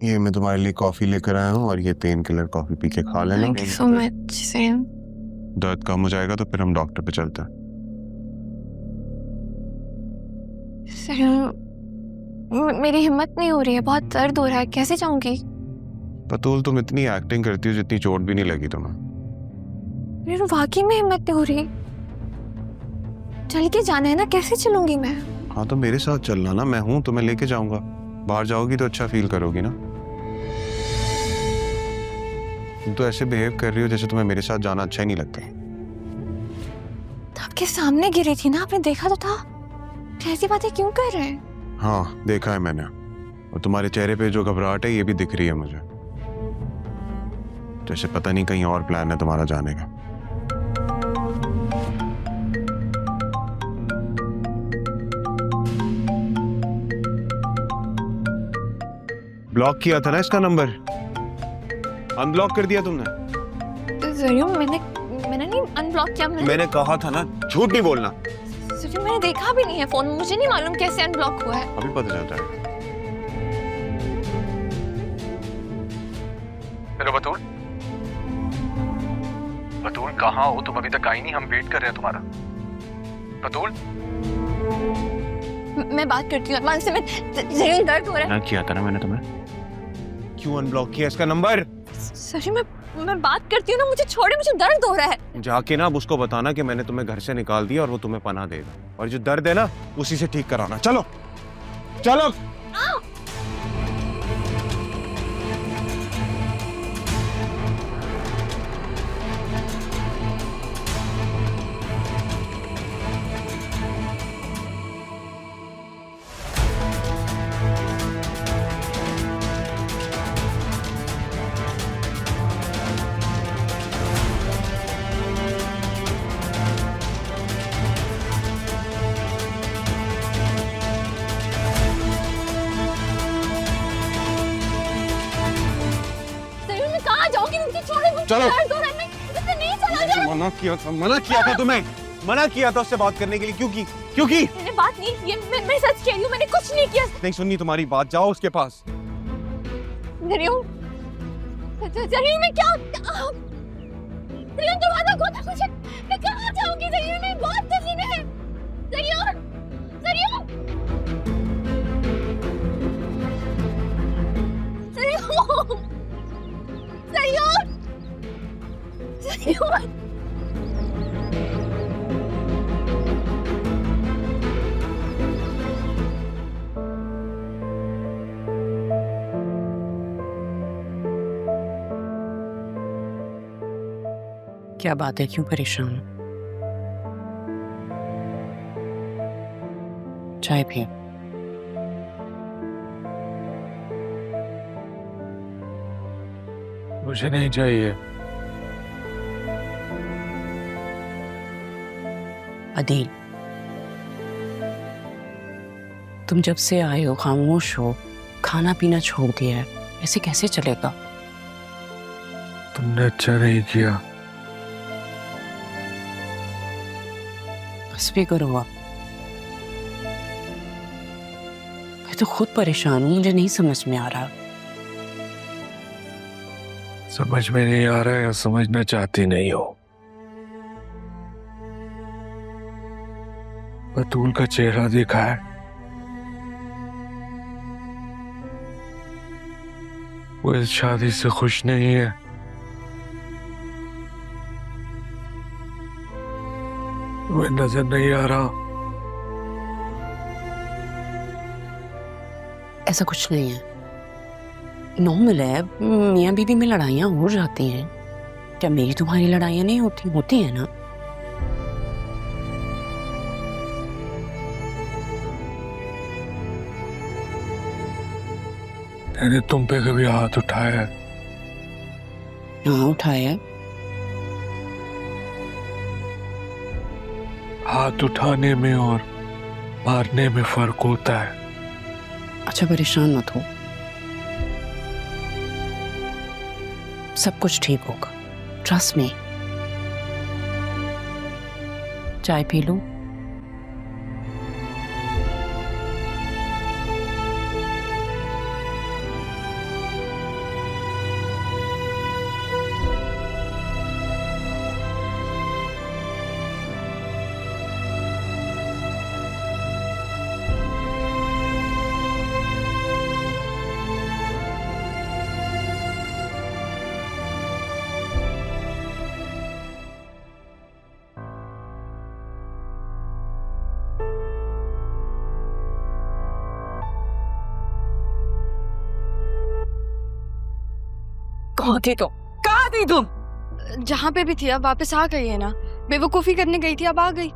ये मैं तुम्हारे लिए कॉफी लेकर आया हूँ और ये पेन किलर कॉफी पी के खा लेना। Thank you so much. Same. दर्द कम हो जाएगा तो फिर हम डॉक्टर पे चलते हैं। मेरी हिम्मत नहीं हो रही है, बहुत दर्द हो रहा है, कैसे जाऊंगी? बतूल तुम इतनी एक्टिंग करती हो जितनी चोट भी नहीं लगी तुम्हें। मेरी वाकई में हिम्मत नहीं हो रही। चल के जाना है ना, कैसे चलूंगी मैं? हाँ तो मेरे साथ चलना ना, मैं हूँ तुम्हें लेके जाऊंगा। बाहर जाओगी तो अच्छा फील करोगी ना। तुम तो ऐसे बिहेव कर रही हो जैसे तुम्हें मेरे साथ जाना अच्छा ही नहीं लगता। आपके सामने गिरी थी ना, आपने देखा तो था। कैसी बातें क्यों कर रहे हैं? हाँ देखा है मैंने, और तुम्हारे चेहरे पे जो घबराहट है ये भी दिख रही है मुझे, जैसे पता नहीं कहीं और प्लान है तुम्हारा जाने का। ब्लॉक किया था ना इसका नंबर, अनब्लॉक कर दिया तुमने। जरियो, मैंने नहीं अनब्लॉक किया। मैंने कहा था ना, झूठ नहीं बोलना। जरियो, मैंने देखा भी नहीं है फोन, मुझे नहीं मालूम कैसे अनब्लॉक हुआ है। अभी पता चल जाएगा। हेलो बतूल, बतूल कहाँ हो तुम? अभी तक आई नहीं, हम वेट कर रहे हैं तुम्हारा। बतूल मैं बात करती हूँ अरमान से। मैं जरियो, दर्द हो रहा है। ना किया था ना मैंने तुम्हें। क्यों अनब्लॉक किया इसका नंबर? जरियो, मैं बात करती हूँ ना, मुझे छोड़े, मुझे दर्द हो रहा है। जाके ना अब उसको बताना कि मैंने तुम्हें घर से निकाल दिया और वो तुम्हें पनाह देगा, और जो दर्द है ना उसी से ठीक कराना। चलो चलो। जरियो, मैं कहाँ जाऊँगी? मुझे छोड़े, मुझे चलो। दर्द हो रहा है। मैं इससे नहीं चला जा। मना किया था तुम्हें, मना किया था उससे बात करने के लिए। क्योंकि मैंने बात नहीं की, मैं सच कह रही हूँ, मैंने कुछ नहीं किया। नहीं सुननी तुम्हारी बात, जाओ उसके पास। जरियो, जरियो, मैं क्या जरियो, दरवाजा खोलो मुझे। मैं कहाँ जाऊँगी जरियो? मैं बहुत जल्दी में है। जरियो, जरियो, जरियो, जरियो, जरियो। क्या बात है, क्यों परेशान हो? चाय पिए। मुझे नहीं चाहिए। अदील, तुम जब से आए हो खामोश हो, खाना पीना छोड़ दिया है, ऐसे कैसे चलेगा? तुमने अच्छा नहीं किया। बस भी करो आप। मैं तो खुद परेशान हूँ, मुझे नहीं समझ में आ रहा। समझ में नहीं आ रहा है या समझना चाहती नहीं हो? बतूल का चेहरा देखा है? वो इस शादी से खुश नहीं है। वो नजर नहीं आ रहा। ऐसा कुछ नहीं है, नॉर्मल है। मियाँ बीवी में लड़ाइयाँ हो जाती हैं। क्या मेरी तुम्हारी लड़ाइयाँ नहीं होती? होती है ना। मैंने तुम पे कभी हाथ उठाया है? हाँ उठाया है। हाथ उठाने में और मारने में फर्क होता है। अच्छा परेशान मत हो, सब कुछ ठीक होगा, ट्रस्ट मी। चाय पी लो। कहाँ थी तुम? कहाँ थी तुम? जहाँ पे भी थी अब वापस आ गई है ना। बेवकूफी करने गई थी, अब आ गई।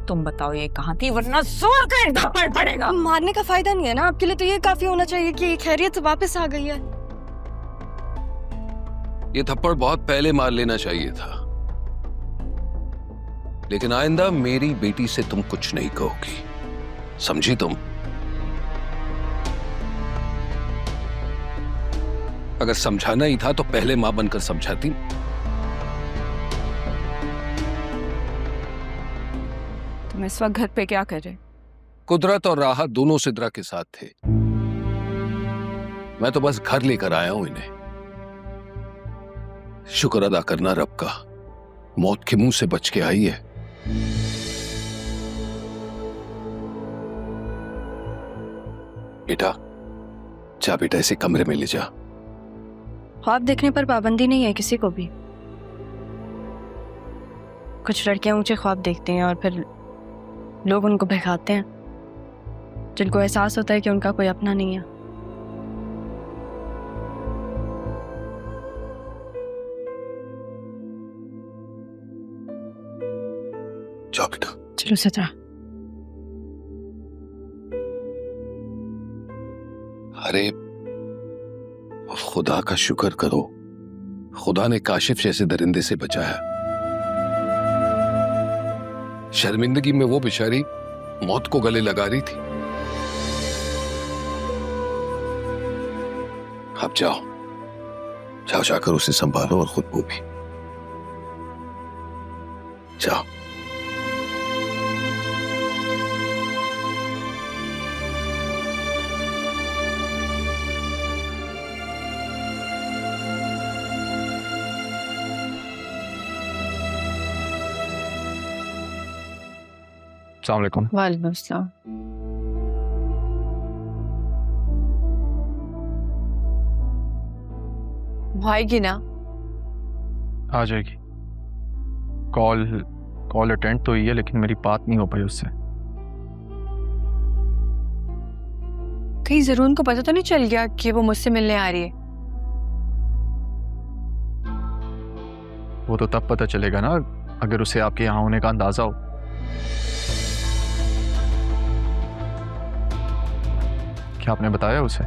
तुम बताओ ये कहाँ थी, वरना जोर का एक थप्पड़ पड़ेगा। मारने का फायदा नहीं है ना, आपके लिए तो ये काफी होना चाहिए कि खैरियत से वापस आ गई है। ये थप्पड़ बहुत पहले मार लेना चाहिए था, लेकिन आइंदा मेरी बेटी से तुम कुछ नहीं कहोगी, समझी तुम? अगर समझाना ही था तो पहले मां बनकर समझाती। तुम इस वक्त घर पे क्या कर रहे? कुदरत और राहत दोनों सिद्रा के साथ थे। मैं तो बस घर लेकर आया हूं इन्हें। शुक्र अदा करना रब का, मौत के मुंह से बच के आई है। बेटा जा, बेटा इसे कमरे में ले जा। ख्वाब देखने पर पाबंदी नहीं है किसी को भी। कुछ लड़कियां ऊंचे ख्वाब देखती हैं और फिर लोग उनको भगाते हैं, जिनको एहसास होता है कि उनका कोई अपना नहीं है। जाओ बेटा। चलो सचा। अरे खुदा का शुक्र करो, खुदा ने काशिफ जैसे दरिंदे से बचाया। शर्मिंदगी में वो बेचारी मौत को गले लगा रही थी। अब जाओ जाओ, जाकर उसे संभालो और खुद को भी। जाओ। अस्सलाम वालेकुम। वालेकुम अस्सलाम। आएगी ना? आ जाएगी। कॉल अटेंड तो हुई है, लेकिन मेरी बात नहीं हो पाई उससे। कहीं जरूर उनको पता तो नहीं चल गया कि वो मुझसे मिलने आ रही है? वो तो तब पता चलेगा ना अगर उसे आपके यहाँ होने का अंदाजा हो। क्या आपने बताया उसे?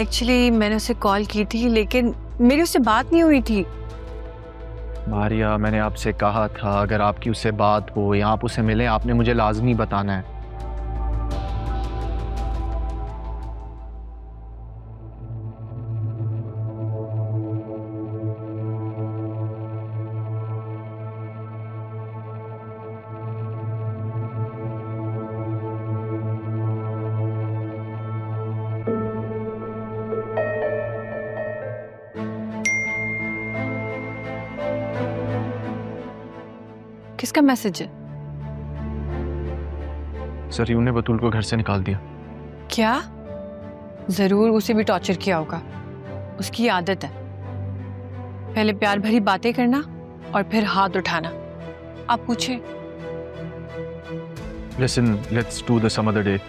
एक्चुअली मैंने उसे कॉल की थी, लेकिन मेरी उससे बात नहीं हुई थी। मारिया, मैंने आपसे कहा था अगर आपकी उससे बात हो या आप उसे मिले, आपने मुझे लाजमी बताना है। किसका मैसेज है? जरीन ने बतूल को घर से निकाल दिया। क्या? जरूर उसे भी टॉर्चर किया होगा, उसकी आदत है। पहले प्यार भरी बातें करना और फिर हाथ उठाना। आप पूछे। Listen, let's do this some other day.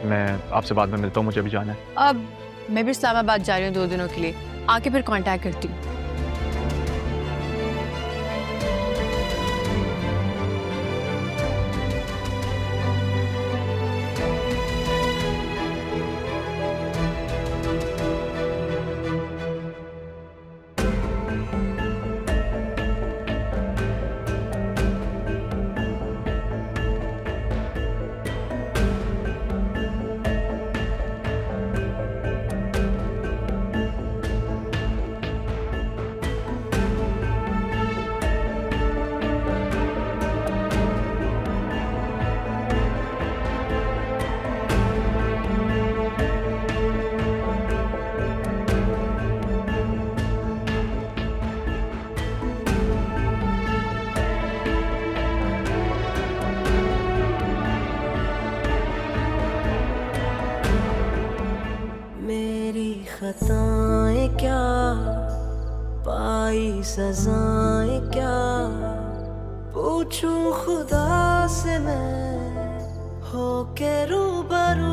मैं आपसे बाद में मिलता हूँ, मुझे अभी जाना है। अब मैं भी इस्लामाबाद जा रही हूँ 2 दिनों के लिए, आके फिर कांटेक्ट करती हूँ। खताएं क्या, पाई सजाएं क्या, पूछूं खुदा से मैं हो के रूबरू।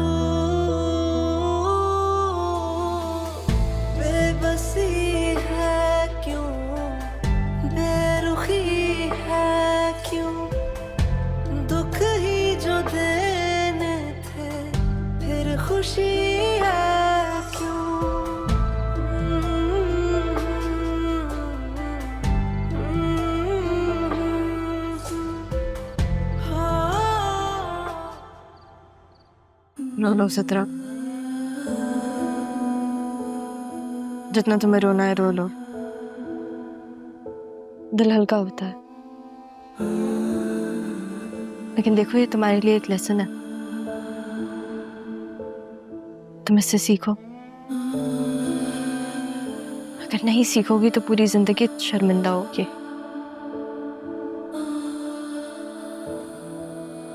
खुशी है क्यों? रो लो सतरा, जितना तुम्हें रोना है रो लो, दिल हल्का होता है। लेकिन देखो ये तुम्हारे लिए एक लेसन है, तुम इससे सीखो। अगर नहीं सीखोगी तो पूरी जिंदगी शर्मिंदा होगी।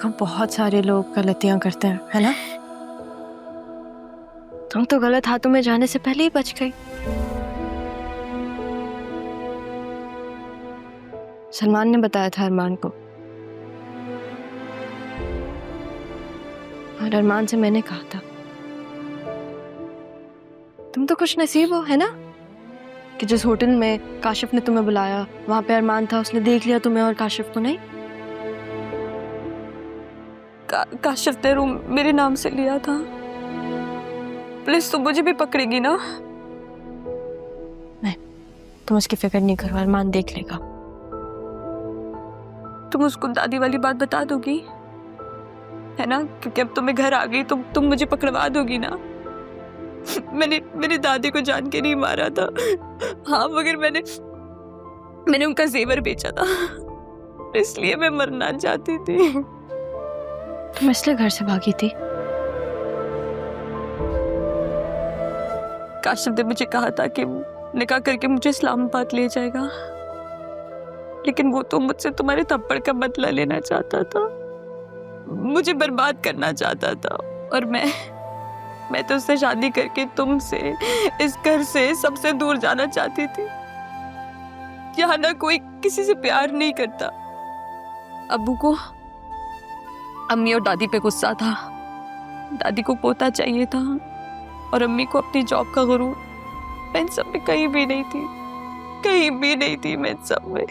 हम बहुत सारे लोग गलतियां करते हैं, है ना? तुम तो गलत हाथों में जाने से पहले ही बच गई। सलमान ने बताया था अरमान को, और अरमान से मैंने कहा था तुम तो खुश नसीब हो, है ना, कि जिस होटल में काशिफ ने तुम्हें बुलाया वहां पे अरमान था, उसने देख लिया तुम्हें और काशिफ को नहीं। काशिफ ने रूम मेरे नाम से लिया था। पुलिस तो मुझे भी पकड़ेगी ना? नहीं, तुम उसकी फिक्र नहीं करो, अरमान देख लेगा। तुम उसको दादी वाली बात बता दोगी, है ना? क्योंकि अब तुम्हें घर आ गई तो तुम मुझे पकड़वा दोगी ना? मेरी दादी को जान के नहीं मारा था, हाँ, मगर मैंने उनका जेवर बेचा था, इसलिए मैं मरना चाहती थी। तुम इसलिए घर से भागी थी? काशिफ ने मुझे कहा था कि निकाह करके मुझे इस्लामाबाद ले जाएगा, लेकिन वो तो मुझसे तुम्हारे थप्पड़ का बदला लेना चाहता था, मुझे बर्बाद करना चाहता था। और मैं तो उससे शादी करके तुमसे, इस घर से सबसे दूर जाना चाहती थी। यहाँ ना कोई किसी से प्यार नहीं करता। अब्बू को अम्मी और दादी पे गुस्सा था, दादी को पोता चाहिए था और अम्मी को अपनी जॉब का गुरूर। मैं इन सब में कहीं भी नहीं थी, कहीं भी नहीं थी मैं इन सब में।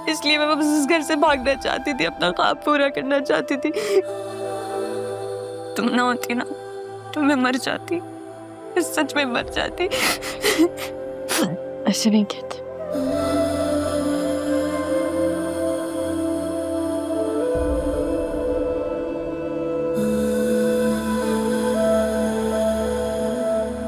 इसलिए मैं बस इस घर से भागना चाहती थी, अपना ख्वाब पूरा करना चाहती थी। तुम ना होती ना तो मैं मर जाती, सच में मर जाती। ऐसे नहीं कहते।